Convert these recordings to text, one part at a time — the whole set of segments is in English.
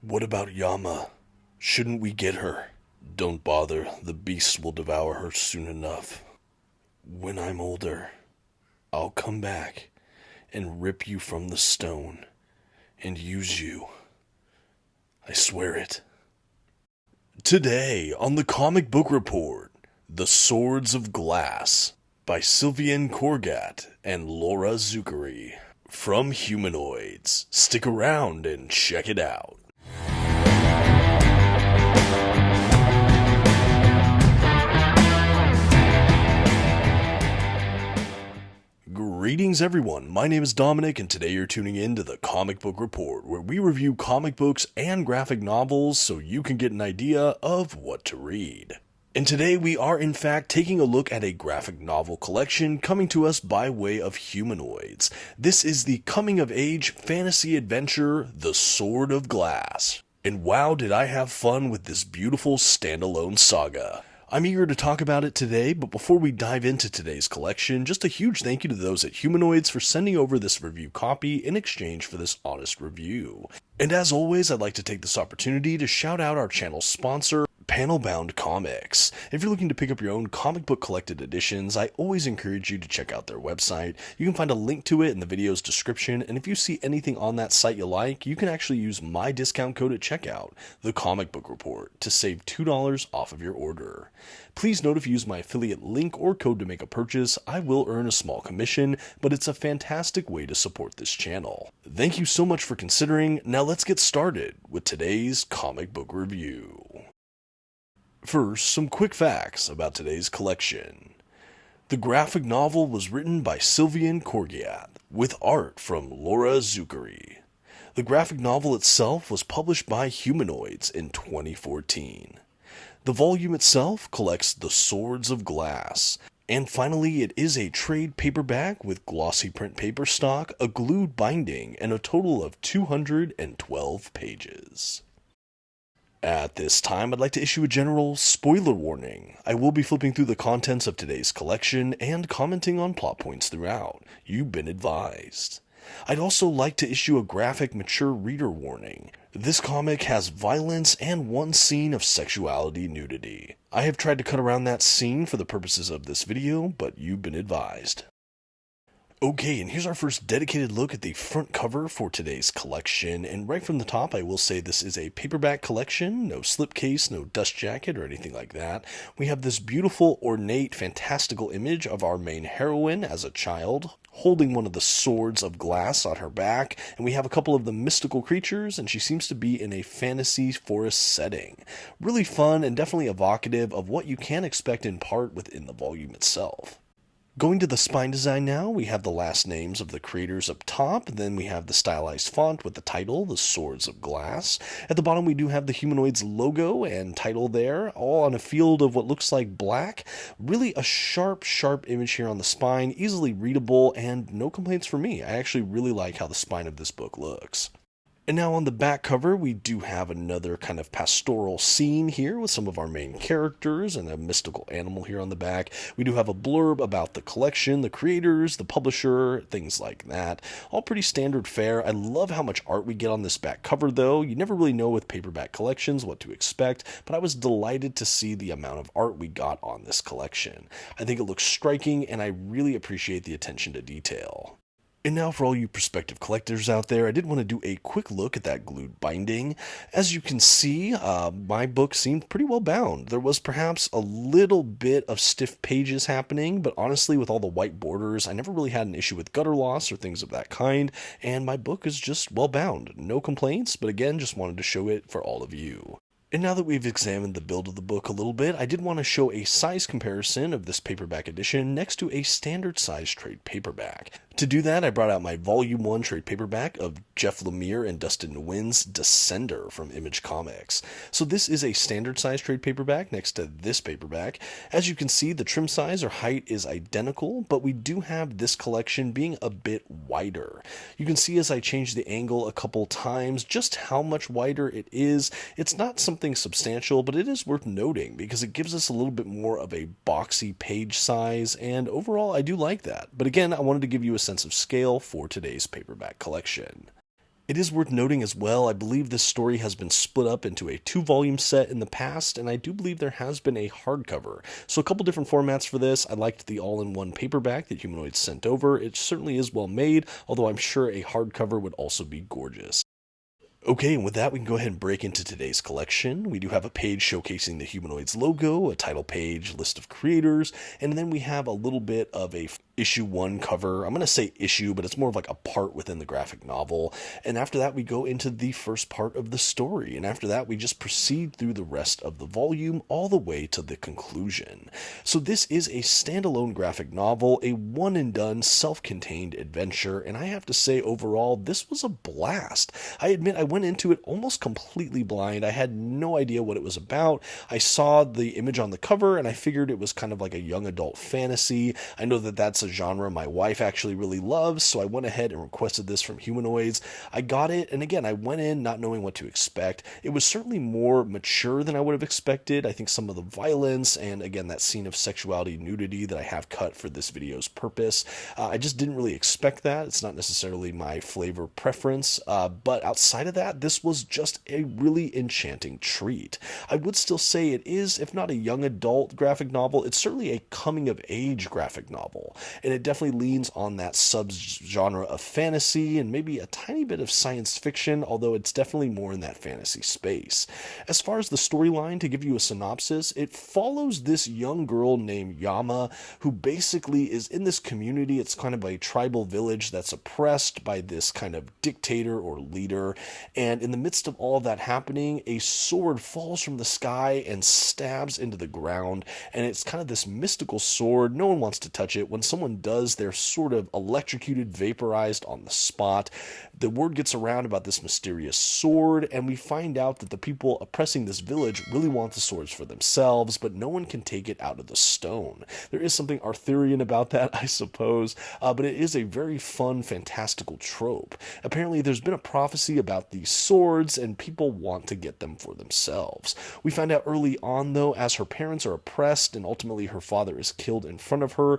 What about Yama? Shouldn't we get her? Don't bother, the beasts will devour her soon enough. When I'm older, I'll come back and rip you from the stone and use you. I swear it. Today on the Comic Book Report, The Swords of Glass by Sylviane Corgiat and Laura Zuccheri from Humanoids. Stick around and check it out. Greetings everyone, my name is Dominic and today you're tuning in to the Comic Book Report, where we review comic books and graphic novels so you can get an idea of what to read. And today we are in fact taking a look at a graphic novel collection coming to us by way of Humanoids. This is the coming-of-age fantasy adventure, The Sword of Glass. And wow, did I have fun with this beautiful standalone saga. I'm eager to talk about it today, but before we dive into today's collection, just a huge thank you to those at Humanoids for sending over this review copy in exchange for this honest review. And as always, I'd like to take this opportunity to shout out our channel's sponsor, Panelbound Comics. If you're looking to pick up your own comic book collected editions, I always encourage you to check out their website. You can find a link to it in the video's description, and if you see anything on that site you like, you can actually use my discount code at checkout, The Comic Book Report, to save $2 off of your order. Please note if you use my affiliate link or code to make a purchase, I will earn a small commission, but it's a fantastic way to support this channel. Thank you so much for considering. Now let's get started with today's comic book review. First, some quick facts about today's collection. The graphic novel was written by Sylviane Corgiat, with art from Laura Zuccheri. The graphic novel itself was published by Humanoids in 2014. The volume itself collects The Swords of Glass. And finally, it is a trade paperback with glossy print paper stock, a glued binding, and a total of 212 pages. At this time, I'd like to issue a general spoiler warning. I will be flipping through the contents of today's collection and commenting on plot points throughout. You've been advised. I'd also like to issue a graphic mature reader warning. This comic has violence and one scene of sexuality nudity. I have tried to cut around that scene for the purposes of this video, but you've been advised. Okay, and here's our first dedicated look at the front cover for today's collection, and right from the top I will say this is a paperback collection, no slipcase, no dust jacket or anything like that. We have this beautiful, ornate, fantastical image of our main heroine as a child, holding one of the swords of glass on her back, and we have a couple of the mystical creatures, and she seems to be in a fantasy forest setting. Really fun and definitely evocative of what you can expect in part within the volume itself. Going to the spine design now, we have the last names of the creators up top, then we have the stylized font with the title, The Swords of Glass. At the bottom we do have the Humanoids logo and title there, all on a field of what looks like black. Really a sharp image here on the spine, easily readable, and no complaints from me. I actually really like how the spine of this book looks. And now on the back cover, we do have another kind of pastoral scene here with some of our main characters and a mystical animal here on the back. We do have a blurb about the collection, the creators, the publisher, things like that. All pretty standard fare. I love how much art we get on this back cover though. You never really know with paperback collections what to expect, but I was delighted to see the amount of art we got on this collection. I think it looks striking and I really appreciate the attention to detail. And now for all you prospective collectors out there, I did want to do a quick look at that glued binding. As you can see, my book seemed pretty well bound. There was perhaps a little bit of stiff pages happening, but honestly with all the white borders, I never really had an issue with gutter loss or things of that kind, and my book is just well bound. No complaints, but again, just wanted to show it for all of you. And now that we've examined the build of the book a little bit, I did want to show a size comparison of this paperback edition next to a standard size trade paperback. To do that, I brought out my Volume 1 trade paperback of Jeff Lemire and Dustin Nguyen's Descender from Image Comics. So this is a standard size trade paperback next to this paperback. As you can see, the trim size or height is identical, but we do have this collection being a bit wider. You can see as I change the angle a couple times just how much wider it is. It's not something substantial, but it is worth noting because it gives us a little bit more of a boxy page size, and overall I do like that. But again, I wanted to give you a sense of scale for today's paperback collection. It is worth noting as well, I believe this story has been split up into a 2-volume set in the past, and I do believe there has been a hardcover. So a couple different formats for this. I liked the all-in-one paperback that Humanoids sent over. It certainly is well made, although I'm sure a hardcover would also be gorgeous. Okay, and with that, we can go ahead and break into today's collection. We do have a page showcasing the Humanoids logo, a title page, list of creators, and then we have a little bit of a issue 1 cover. I'm going to say issue, but it's more of like a part within the graphic novel. And after that, we go into the first part of the story. And after that, we just proceed through the rest of the volume all the way to the conclusion. So this is a standalone graphic novel, a one-and-done, self-contained adventure. And I have to say, overall, this was a blast. I admit I went into it almost completely blind. I had no idea what it was about. I saw the image on the cover, and I figured it was kind of like a young adult fantasy. I know that that's a genre my wife actually really loves, so I went ahead and requested this from Humanoids. I got it, and again, I went in not knowing what to expect. It was certainly more mature than I would have expected. I think some of the violence and, again, that scene of sexuality and nudity that I have cut for this video's purpose, I just didn't really expect that. It's not necessarily my flavor preference, but outside of that, this was just a really enchanting treat. I would still say it is, if not a young adult graphic novel, it's certainly a coming-of-age graphic novel. And it definitely leans on that subgenre of fantasy and maybe a tiny bit of science fiction, although it's definitely more in that fantasy space. As far as the storyline, to give you a synopsis, it follows this young girl named Yama, who basically is in this community. It's kind of a tribal village that's oppressed by this kind of dictator or leader. And in the midst of all of that happening, a sword falls from the sky and stabs into the ground. And it's kind of this mystical sword. No one wants to touch it. When someone does, they're sort of electrocuted, vaporized on the spot. The word gets around about this mysterious sword, and we find out that the people oppressing this village really want the swords for themselves, but no one can take it out of the stone. There is something Arthurian about that, I suppose, but it is a very fun, fantastical trope. Apparently, there's been a prophecy about these swords, and people want to get them for themselves. We find out early on, though, as her parents are oppressed, and ultimately her father is killed in front of her,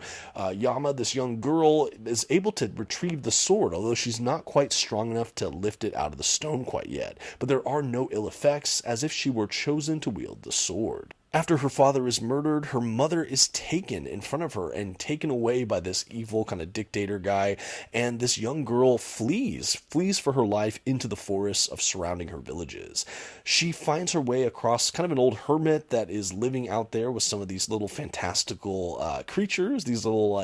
Yama, this young girl, is able to retrieve the sword, although she's not quite strong enough to lift it out of the stone quite yet. But there are no ill effects, as if she were chosen to wield the sword. After her father is murdered, her mother is taken in front of her and taken away by this evil kind of dictator guy, and this young girl flees for her life into the forests of surrounding her villages. She finds her way across kind of an old hermit that is living out there with some of these little fantastical creatures, these little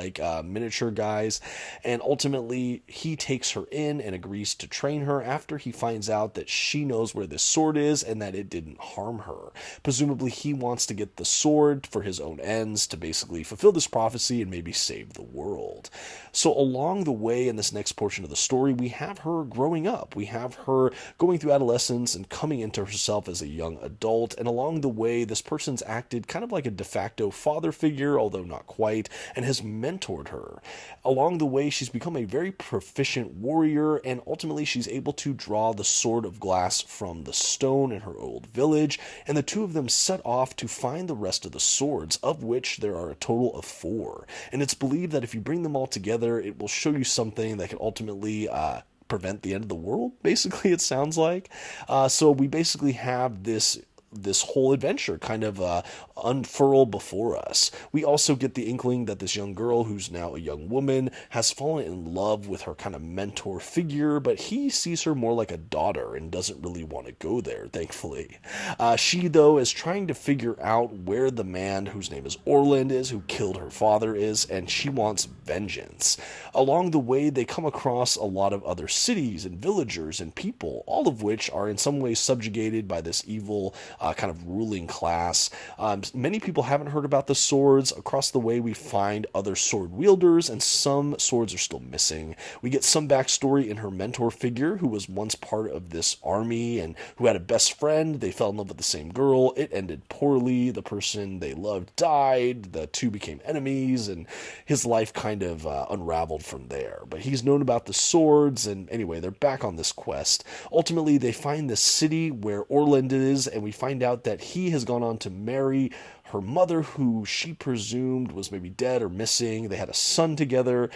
miniature guys, and ultimately he takes her in and agrees to train her after he finds out that she knows where this sword is and that it didn't harm her. Presumably he wants to get the sword for his own ends to basically fulfill this prophecy and maybe save the world. So along the way in this next portion of the story, we have her growing up. We have her going through adolescence and coming into herself as a young adult. And along the way, this person's acted kind of like a de facto father figure, although not quite, and has mentored her. Along the way, she's become a very proficient warrior, and ultimately she's able to draw the sword of glass from the stone in her old village, and the two of them set off to find the rest of the swords, of which there are a total of 4. And it's believed that if you bring them all together, it will show you something that can ultimately prevent the end of the world, basically, it sounds like. So we basically have this whole adventure kind of unfurl before us. We also get the inkling that this young girl, who's now a young woman, has fallen in love with her kind of mentor figure, but he sees her more like a daughter and doesn't really want to go there, thankfully. She, though, is trying to figure out where the man whose name is Orland is, who killed her father, is, and she wants vengeance. Along the way, they come across a lot of other cities and villagers and people, all of which are in some way subjugated by this evil kind of ruling class. Many people haven't heard about the swords. Across the way, we find other sword wielders, and some swords are still missing. We get some backstory in her mentor figure, who was once part of this army and who had a best friend. They fell in love with the same girl. It ended poorly. The person they loved died. The two became enemies, and his life kind of unraveled from there. But he's known about the swords, and anyway, they're back on this quest. Ultimately, they find this city where Orland is, and we find out that he has gone on to marry her mother, who she presumed was maybe dead or missing. They had a son together.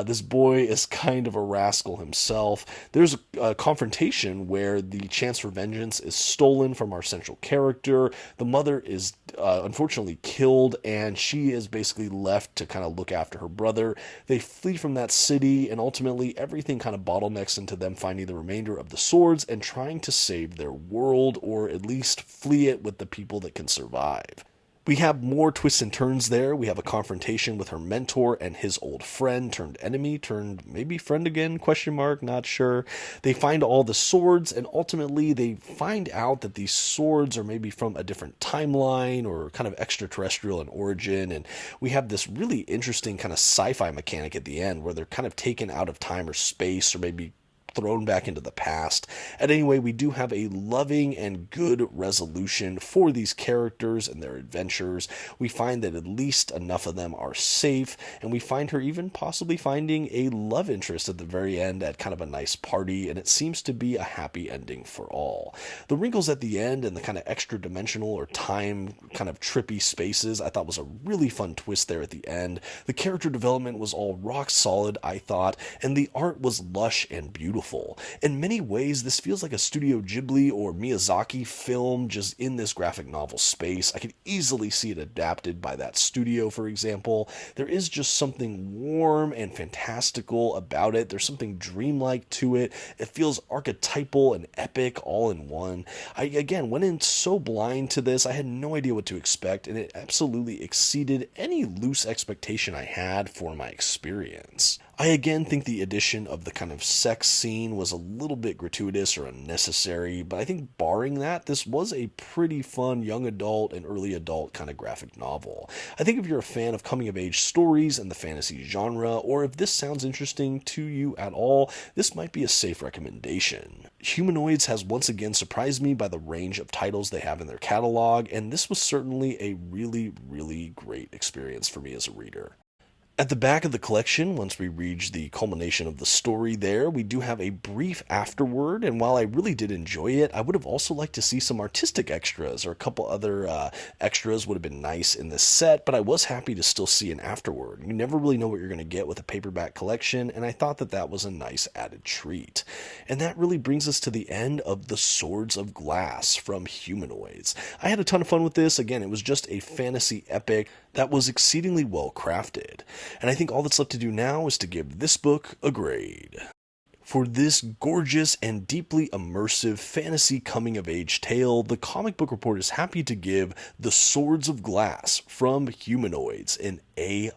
This boy is kind of a rascal himself. There's a confrontation where the chance for vengeance is stolen from our central character. The mother is unfortunately killed, and she is basically left to kind of look after her brother. They flee from that city, and ultimately everything kind of bottlenecks into them finding the remainder of the swords and trying to save their world, or at least flee it with the people that can survive. We have more twists and turns there. We have a confrontation with her mentor and his old friend turned enemy turned maybe friend again, question mark, not sure. They find all the swords, and ultimately they find out that these swords are maybe from a different timeline or kind of extraterrestrial in origin. And we have this really interesting kind of sci-fi mechanic at the end where they're kind of taken out of time or space, or maybe thrown back into the past. And anyway, we do have a loving and good resolution for these characters and their adventures. We find that at least enough of them are safe, and we find her even possibly finding a love interest at the very end at kind of a nice party, and it seems to be a happy ending for all. The wrinkles at the end and the kind of extra dimensional or time kind of trippy spaces I thought was a really fun twist there at the end. The character development was all rock solid, I thought, and the art was lush and beautiful. In many ways, this feels like a Studio Ghibli or Miyazaki film just in this graphic novel space. I could easily see it adapted by that studio, for example. There is just something warm and fantastical about it. There's something dreamlike to it. It feels archetypal and epic all in one. I, again, went in so blind to this. I had no idea what to expect, and it absolutely exceeded any loose expectation I had for my experience. I again think the addition of the kind of sex scene was a little bit gratuitous or unnecessary, but I think barring that, this was a pretty fun young adult and early adult kind of graphic novel. I think if you're a fan of coming of age stories and the fantasy genre, or if this sounds interesting to you at all, this might be a safe recommendation. Humanoids has once again surprised me by the range of titles they have in their catalog, and this was certainly a really, really great experience for me as a reader. At the back of the collection, once we reach the culmination of the story there, we do have a brief afterword, and while I really did enjoy it, I would have also liked to see some artistic extras, or a couple other extras would have been nice in this set, but I was happy to still see an afterword. You never really know what you're going to get with a paperback collection, and I thought that that was a nice added treat. And that really brings us to the end of The Swords of Glass from Humanoids. I had a ton of fun with this. Again, it was just a fantasy epic that was exceedingly well crafted. And I think all that's left to do now is to give this book a grade. For this gorgeous and deeply immersive fantasy coming-of-age tale, the Comic Book Report is happy to give The Swords of Glass from Humanoids an A-.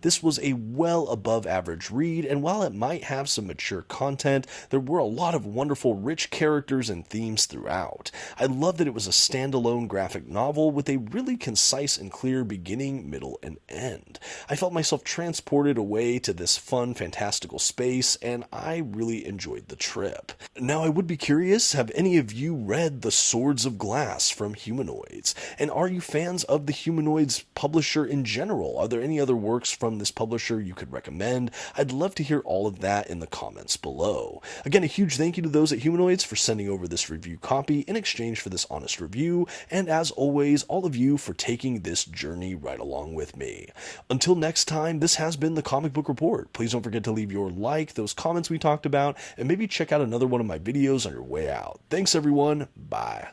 This was a well above average read, and while it might have some mature content, there were a lot of wonderful rich characters and themes throughout. I love that it was a standalone graphic novel with a really concise and clear beginning, middle, and end. I felt myself transported away to this fun, fantastical space, and I really enjoyed the trip. Now, I would be curious, have any of you read The Swords of Glass from Humanoids? And are you fans of the Humanoids publisher in general? Are there any other works from this publisher you could recommend? I'd love to hear all of that in the comments below. Again, a huge thank you to those at Humanoids for sending over this review copy in exchange for this honest review, and as always, all of you for taking this journey right along with me. Until next time, this has been the Comic Book Report. Please don't forget to leave your like, those comments we talked about, and maybe check out another one of my videos on your way out. Thanks everyone, bye.